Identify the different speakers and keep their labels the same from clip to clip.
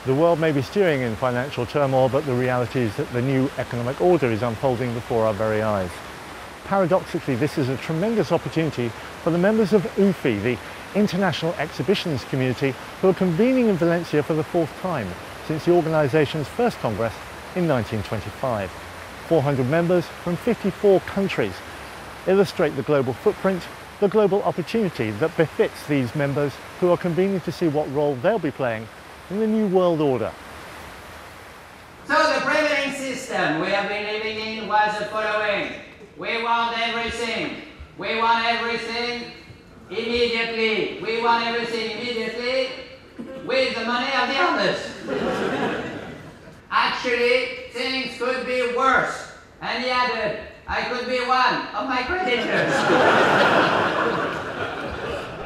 Speaker 1: The world may be steering in financial turmoil, but the reality is that the new economic order is unfolding before our very eyes. Paradoxically, this is a tremendous opportunity for the members of UFI, the international exhibitions community, who are convening in Valencia for the fourth time since the organisation's first congress in 1925. 400 members from 54 countries illustrate the global footprint, the global opportunity that befits these members who are convening to see what role they'll be playing in the new world order.
Speaker 2: So the prevailing system we have been living in was the following. We want everything. We want everything immediately. We want everything immediately with the money of the others. Actually, things could be worse. And he added, I could be one of my creditors.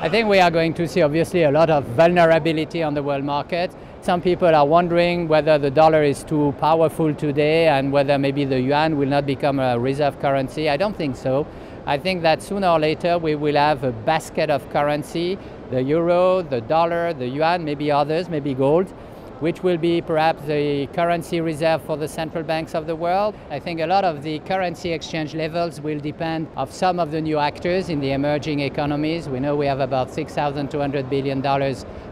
Speaker 3: I think we are going to see obviously a lot of vulnerability on the world market. Some people are wondering whether the dollar is too powerful today and whether maybe the yuan will not become a reserve currency. I don't think so. I think that sooner or later we will have a basket of currency, the euro, the dollar, the yuan, maybe others, maybe gold, which will be perhaps the currency reserve for the central banks of the world. I think a lot of the currency exchange levels will depend on some of the new actors in the emerging economies. We know we have about $6,200 billion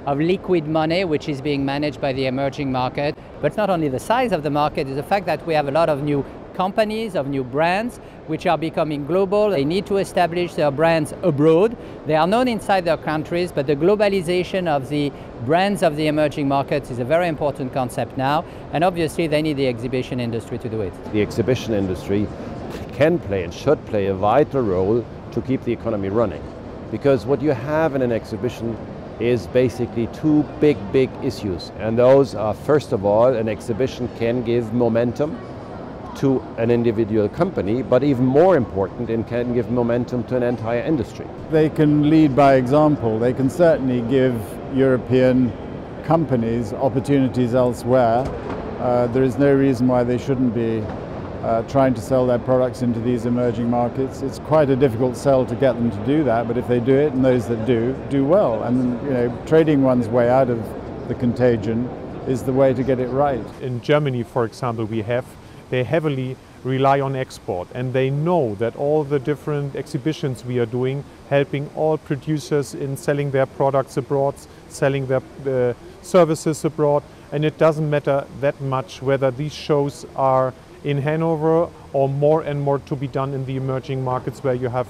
Speaker 3: of liquid money, which is being managed by the emerging market. But not only the size of the market, it's the fact that we have a lot of new companies, of new brands, which are becoming global. They need to establish their brands abroad. They are known inside their countries, but the globalization of the brands of the emerging markets is a very important concept now, and obviously they need the exhibition industry to do it.
Speaker 4: The exhibition industry can play and should play a vital role to keep the economy running, because what you have in an exhibition is basically two big issues, and those are, first of all, an exhibition can give momentum to an individual company, but even more important, it can give momentum to an entire industry.
Speaker 5: They can lead by example. They can certainly give European companies opportunities elsewhere. There is no reason why they shouldn't be trying to sell their products into these emerging markets. It's quite a difficult sell to get them to do that, but if they do it, and those that do well. And trading one's way out of the contagion is the way to get it right.
Speaker 6: In Germany, for example, they heavily rely on export, and they know that all the different exhibitions we are doing, helping all producers in selling their products abroad, selling their services abroad, and it doesn't matter that much whether these shows are in Hanover or more and more to be done in the emerging markets where you have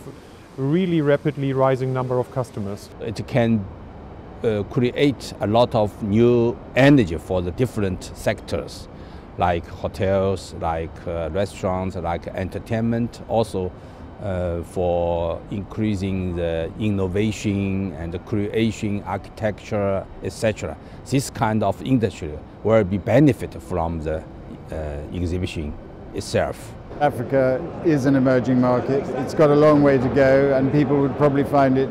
Speaker 6: really rapidly rising number of customers.
Speaker 7: It can create a lot of new energy for the different sectors, like hotels, like restaurants, like entertainment, also for increasing the innovation and the creation, architecture, etc. This kind of industry will be benefit from the exhibition itself.
Speaker 5: Africa is an emerging market. It's got a long way to go, and people would probably find it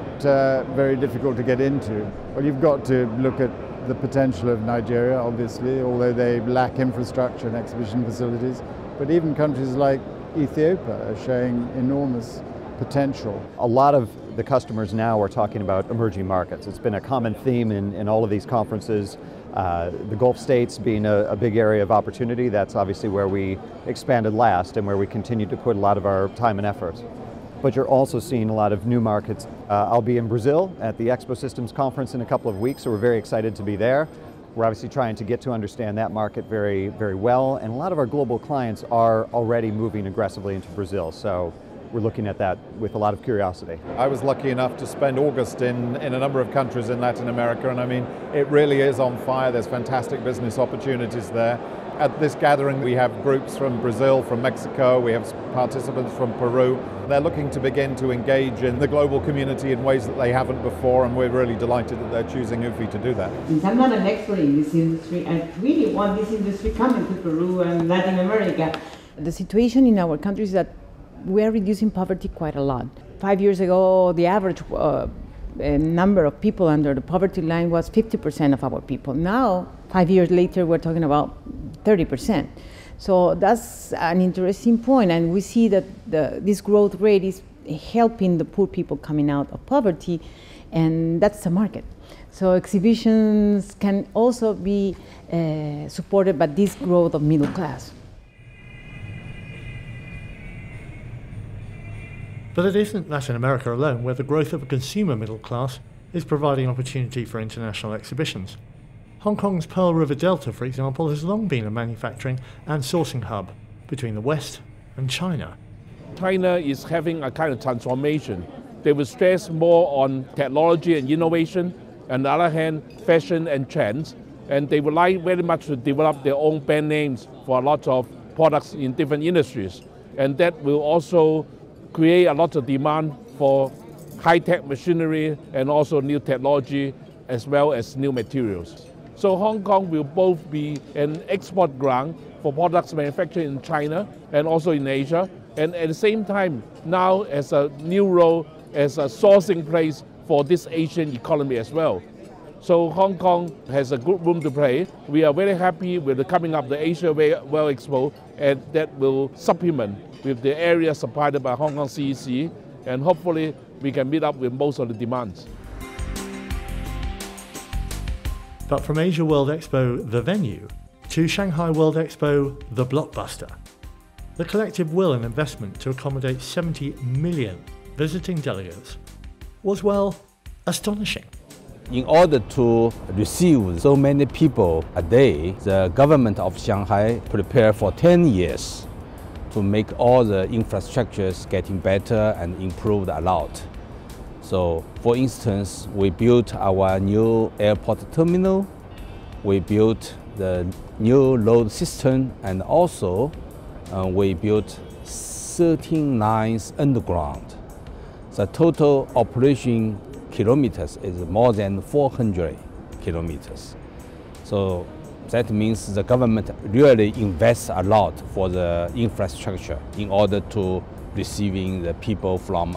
Speaker 5: very difficult to get into. Well, you've got to look at the potential of Nigeria, obviously, although they lack infrastructure and exhibition facilities. But even countries like Ethiopia are showing enormous potential.
Speaker 8: A lot of the customers now are talking about emerging markets. It's been a common theme in all of these conferences. The Gulf states being a big area of opportunity. That's obviously where we expanded last and where we continue to put a lot of our time and effort. But you're also seeing a lot of new markets. I'll be in Brazil at the Expo Systems Conference in a couple of weeks, so we're very excited to be there. We're obviously trying to get to understand that market very well, and a lot of our global clients are already moving aggressively into Brazil, so we're looking at that with a lot of curiosity.
Speaker 9: I was lucky enough to spend August in a number of countries in Latin America, and I mean, it really is on fire. There's fantastic business opportunities there. At this gathering, we have groups from Brazil, from Mexico, we have participants from Peru. They're looking to begin to engage in the global community in ways that they haven't before, and we're really delighted that they're choosing UFI to do that.
Speaker 10: Since I'm not an expert in this industry, I really want this industry coming to Peru and Latin America. The situation in our country is that we are reducing poverty quite a lot. 5 years ago, the average number of people under the poverty line was 50% of our people. Now, 5 years later, we're talking about 30%. So that's an interesting point, and we see that this growth rate helping the poor people coming out of poverty, and that's the market. So exhibitions can also be supported by this growth of middle class.
Speaker 1: But it isn't Latin America alone where the growth of a consumer middle class is providing opportunity for international exhibitions. Hong Kong's Pearl River Delta, for example, has long been a manufacturing and sourcing hub between the West and China.
Speaker 11: China is having a kind of transformation. They will stress more on technology and innovation, on the other hand, fashion and trends, and they would like very much to develop their own brand names for a lot of products in different industries. And that will also create a lot of demand for high-tech machinery and also new technology as well as new materials. So Hong Kong will both be an export ground for products manufactured in China and also in Asia, and at the same time now as a new role as a sourcing place for this Asian economy as well. So Hong Kong has a good room to play. We are very happy with the coming up the Asia World Expo, and that will supplement with the area supplied by Hong Kong CEC, and hopefully we can meet up with most of the demands.
Speaker 1: But from Asia World Expo, the venue, to Shanghai World Expo, the blockbuster, the collective will and investment to accommodate 70 million visiting delegates was, well, astonishing.
Speaker 7: In order to receive so many people a day, the government of Shanghai prepared for 10 years to make all the infrastructures getting better and improved a lot. So, for instance, we built our new airport terminal, we built the new road system, and also we built 13 lines underground. The total operation kilometers is more than 400 kilometers. So that means the government really invests a lot for the infrastructure in order to receiving the people from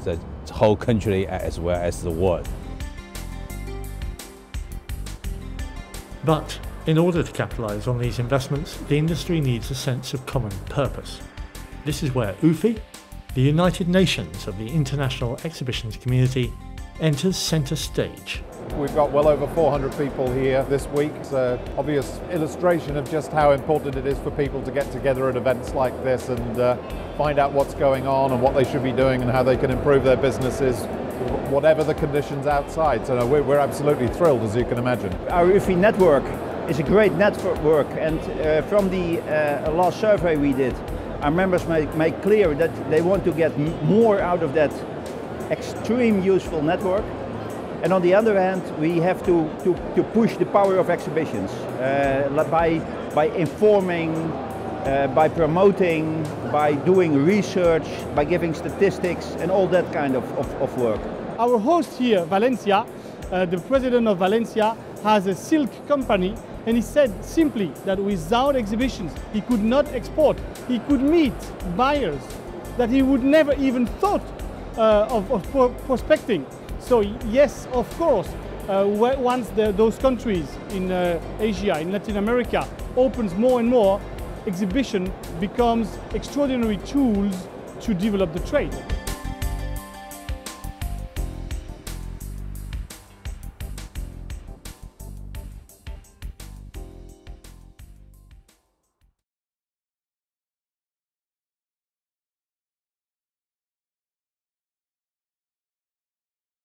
Speaker 7: the whole country as well as the world.
Speaker 1: But in order to capitalize on these investments, the industry needs a sense of common purpose. This is where UFI, the United Nations of the international exhibitions community, enters center stage.
Speaker 9: We've got well over 400 people here this week. It's an obvious illustration of just how important it is for people to get together at events like this and find out what's going on and what they should be doing and how they can improve their businesses, whatever the conditions outside. So we're absolutely thrilled, as you can imagine.
Speaker 12: Our UFI network is a great network, and from the last survey we did, our members make clear that they want to get more out of that extreme useful network. And on the other hand, we have to push the power of exhibitions by informing, by promoting, by doing research, by giving statistics and all that kind of work.
Speaker 13: Our host here, Valencia, the president of Valencia, has a silk company, and he said simply that without exhibitions he could not export. He could meet buyers that he would never even thought of prospecting. So yes, of course, once those countries in Asia, in Latin America, opens more and more, exhibition becomes extraordinary tools to develop the trade.